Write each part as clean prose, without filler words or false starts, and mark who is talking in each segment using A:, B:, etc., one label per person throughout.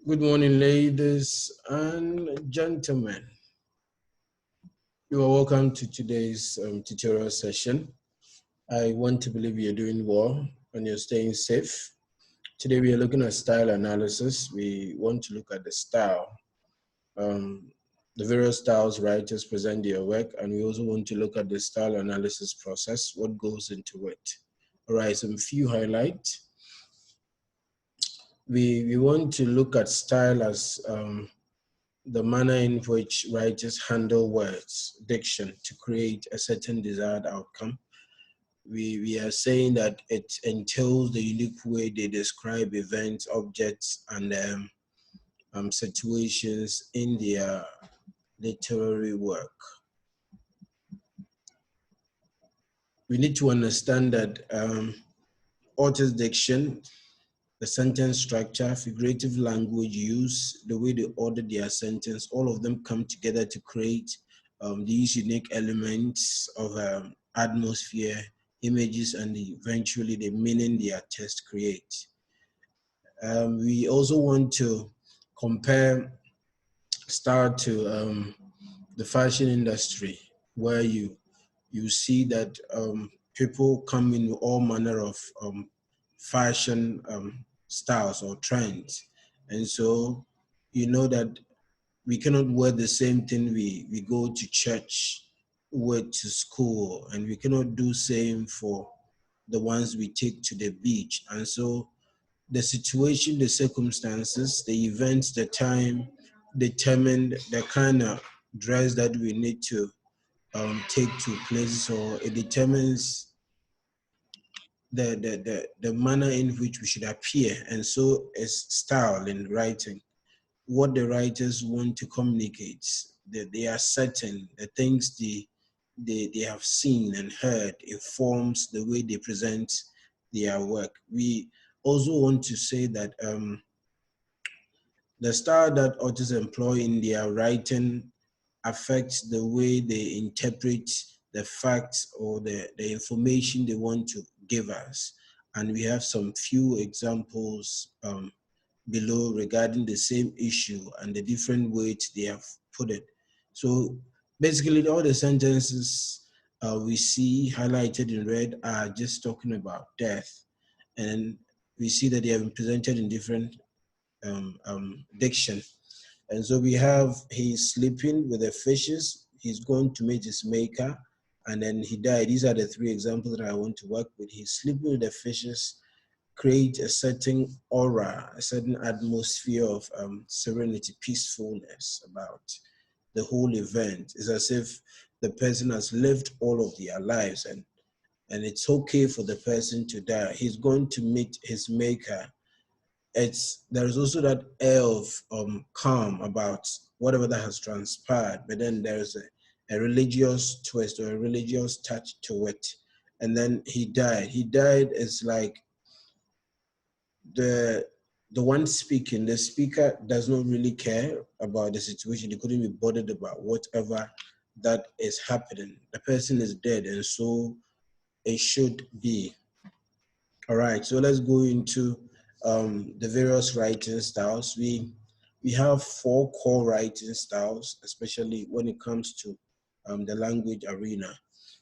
A: Good morning, ladies and gentlemen. You are welcome to today's tutorial session. I want to believe you're doing well and you're staying safe. Today we are looking at style analysis. We want to look at the style, the various styles writers present their work, and we also want to look at the style analysis process, what goes into it. All right, some few highlights. We want to look at style as the manner in which writers handle words, diction, to create a certain desired outcome. We are saying that it entails the unique way they describe events, objects, and situations in their literary work. We need to understand that author's diction, the sentence structure, figurative language use, the way they order their sentence, all of them come together to create these unique elements of atmosphere, images, and eventually the meaning their text creates. We also want to compare style to the fashion industry, where you see that people come in all manner of fashion styles or trends. And so you know that we cannot wear the same thing we go to church, wear to school, and we cannot do same for the ones we take to the beach. And so the situation, the circumstances, the events, the time determine the kind of dress that we need to take to places, or it determines the manner in which we should appear. And so is style in writing. What the writers want to communicate, that they are certain, the things they have seen and heard, informs the way they present their work. We also want to say that the style that authors employ in their writing affects the way they interpret the facts or the information they want to give us. And we have some few examples below regarding the same issue and the different ways they have put it. So basically all the sentences we see highlighted in red are just talking about death. And we see that they have been presented in different diction. And so we have, he's sleeping with the fishes, he's going to meet his maker, and then he died. These are the three examples that I want to work with. He's sleeping with the fishes, create a certain aura, a certain atmosphere of serenity, peacefulness about the whole event. It's as if the person has lived all of their lives, and it's okay for the person to die. He's going to meet his maker. There's also that air of calm about whatever that has transpired, but then there's a religious twist or a religious touch to it. And then he died. He died is like the one speaking, the speaker does not really care about the situation. They couldn't be bothered about whatever that is happening. The person is dead, and so it should be. All right, so let's go into the various writing styles. We have 4 core writing styles, especially when it comes to the language arena.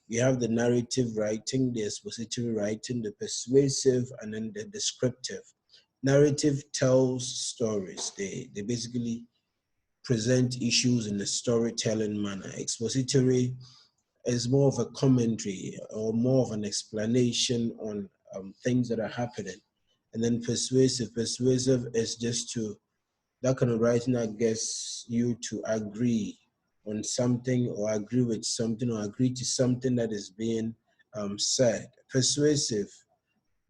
A: We have the narrative writing, the expository writing, the persuasive, and then the descriptive. Narrative tells stories. They basically present issues in a storytelling manner. Expository is more of a commentary or more of an explanation on things that are happening. And then persuasive is just that kind of writing that gets you to agree on something, or agree with something, or agree to something that is being said. Persuasive,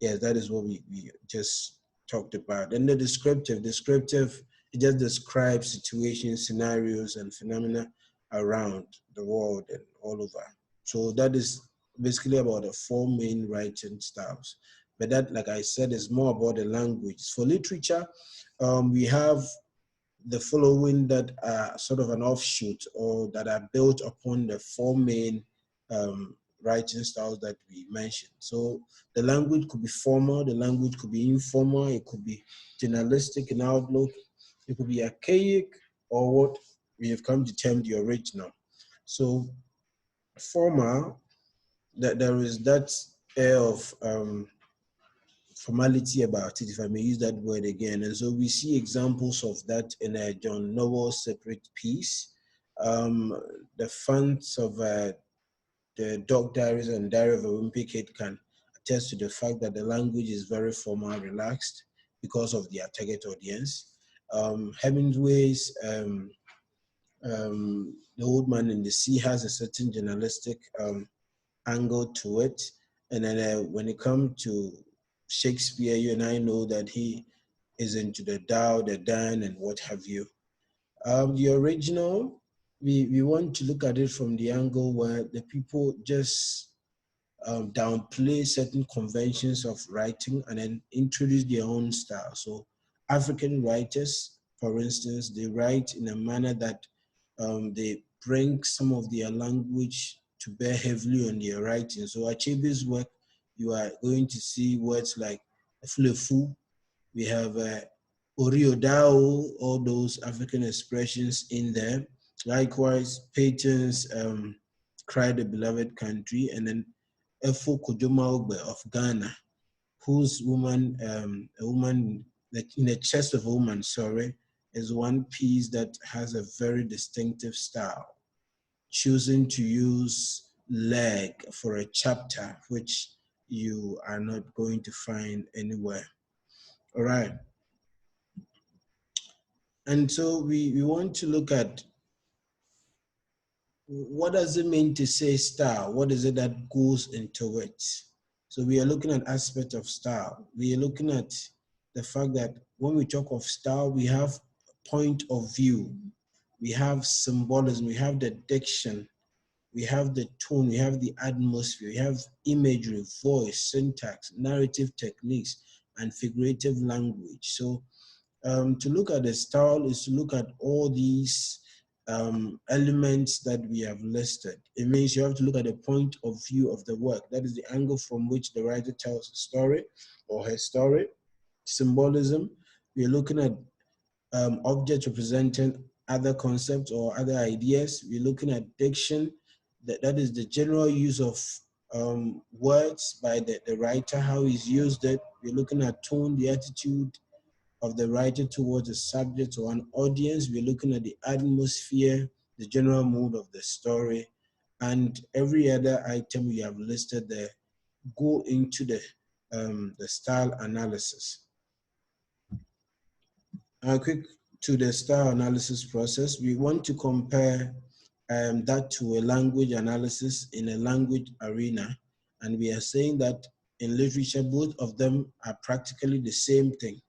A: yes, that is what we just talked about. And the descriptive, it just describes situations, scenarios, and phenomena around the world and all over. So that is basically about the 4 main writing styles. But that, like I said, is more about the language. For literature, we have the following that are sort of an offshoot, or that are built upon the 4 main writing styles that we mentioned. So the language could be formal, the language could be informal, it could be journalistic in outlook, It could be archaic or what we have come to term the original. So formal, that there is that air of formality about it, if I may use that word again. And so we see examples of that in John Novel's separate piece. The fonts of the Dog Diaries and Diary of a Wimpy Kid can attest to the fact that the language is very formal, relaxed because of their target audience. Hemingway's The Old Man in the Sea has a certain journalistic angle to it. And then when it comes to Shakespeare, you and I know that he is into the Tao, the Dan, and what have you. The original, we want to look at it from the angle where the people just downplay certain conventions of writing and then introduce their own style. So African writers, for instance, they write in a manner that they bring some of their language to bear heavily on their writing. So Achebe's work, you are going to see words like flefu, we have oriodao, all those African expressions in there. Likewise, Peyton's Cry the Beloved Country, and then Efo Kojo Mawugbe of Ghana, whose a woman in the chest of a woman, sorry, is one piece that has a very distinctive style, choosing to use leg for a chapter, which you are not going to find anywhere. All right. And so we want to look at what does it mean to say style? What is it that goes into it? So we are looking at aspect of style. We are looking at the fact that when we talk of style, we have point of view, we have symbolism, we have the diction, we have the tone, we have the atmosphere, we have imagery, voice, syntax, narrative techniques, and figurative language. So to look at the style is to look at all these elements that we have listed. It means you have to look at the point of view of the work. That is the angle from which the writer tells a story or her story. Symbolism, we're looking at objects representing other concepts or other ideas. We're looking at diction, that is the general use of words by the writer, how he's used it. We're looking at tone, the attitude of the writer towards a subject or an audience. We're looking at the atmosphere, the general mood of the story, and every other item we have listed there go into the style analysis. Quick to the style analysis process, we want to compare that to a language analysis in a language arena. And we are saying that in literature, both of them are practically the same thing.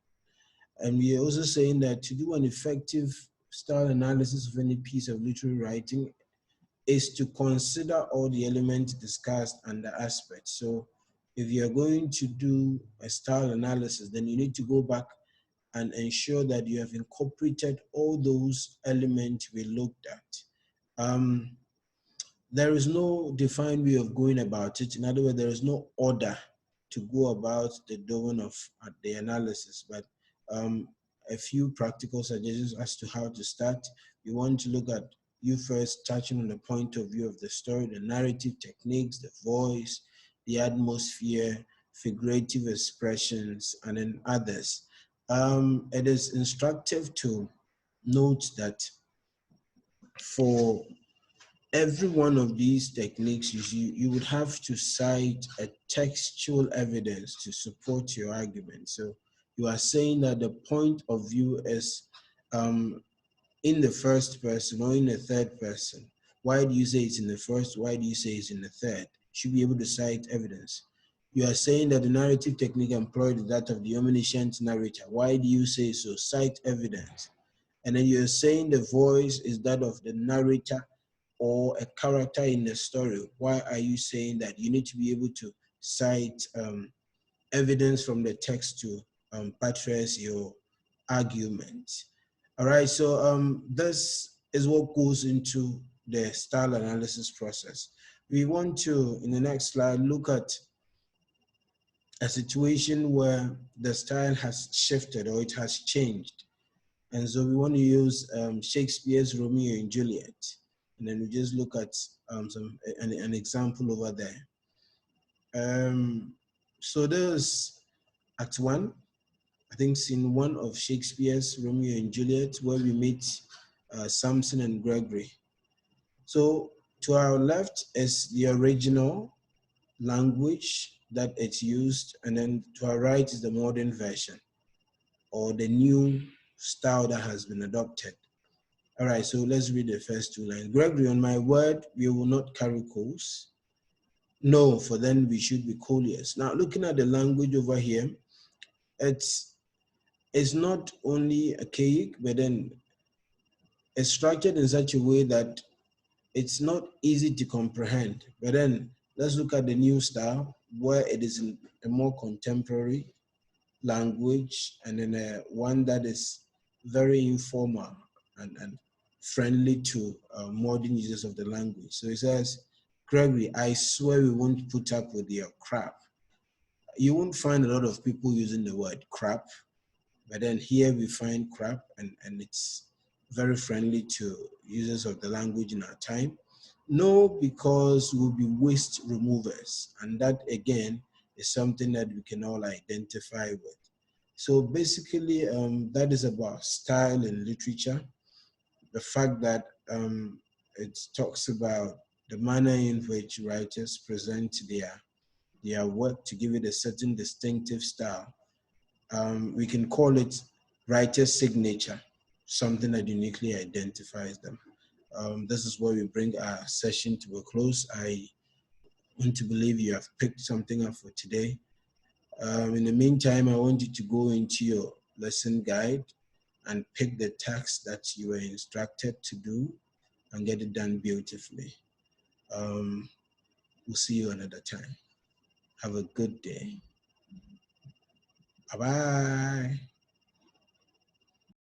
A: And we are also saying that to do an effective style analysis of any piece of literary writing is to consider all the elements discussed and the aspects. So if you're going to do a style analysis, then you need to go back and ensure that you have incorporated all those elements we looked at. There is no defined way of going about it. In other words, there is no order to go about the doing of the analysis, but a few practical suggestions as to how to start. We want to look at you first touching on the point of view of the story, the narrative techniques, the voice, the atmosphere, figurative expressions, and then others. It is instructive to note that for every one of these techniques, you would have to cite a textual evidence to support your argument. So you are saying that the point of view is in the first person or in the third person. Why do you say it's in the first? Why do you say it's in the third? You should be able to cite evidence. You are saying that the narrative technique employed is that of the omniscient narrator. Why do you say so? Cite evidence. And then you're saying the voice is that of the narrator or a character in the story. Why are you saying that? You need to be able to cite evidence from the text to buttress your argument. All right, so this is what goes into the style analysis process. We want to, in the next slide, look at a situation where the style has shifted or it has changed. And so we want to use Shakespeare's Romeo and Juliet. And then we just look at an example over there. So there's Act 1, I think scene 1 of Shakespeare's Romeo and Juliet, where we meet Samson and Gregory. So to our left is the original language that it's used, and then to our right is the modern version or the new style that has been adopted. All right, so let's read the first two lines. Gregory, on my word, we will not carry coals. No, for then we should be colliers. Now, looking at the language over here, it's not only archaic, but then it's structured in such a way that it's not easy to comprehend. But then let's look at the new style where it is a more contemporary language, and then one that is very informal and friendly to modern users of the language. So it says, Gregory, I swear we won't put up with your crap. You won't find a lot of people using the word crap, but then here we find crap, and it's very friendly to users of the language in our time. No, because we'll be waste removers. And that again is something that we can all identify with. So basically, that is about style in literature. The fact that it talks about the manner in which writers present their work to give it a certain distinctive style. We can call it writer's signature, something that uniquely identifies them. This is where we bring our session to a close. I want to believe you have picked something up for today. In the meantime, I want you to go into your lesson guide and pick the task that you were instructed to do and get it done beautifully. We'll see you another time. Have a good day. Bye-bye.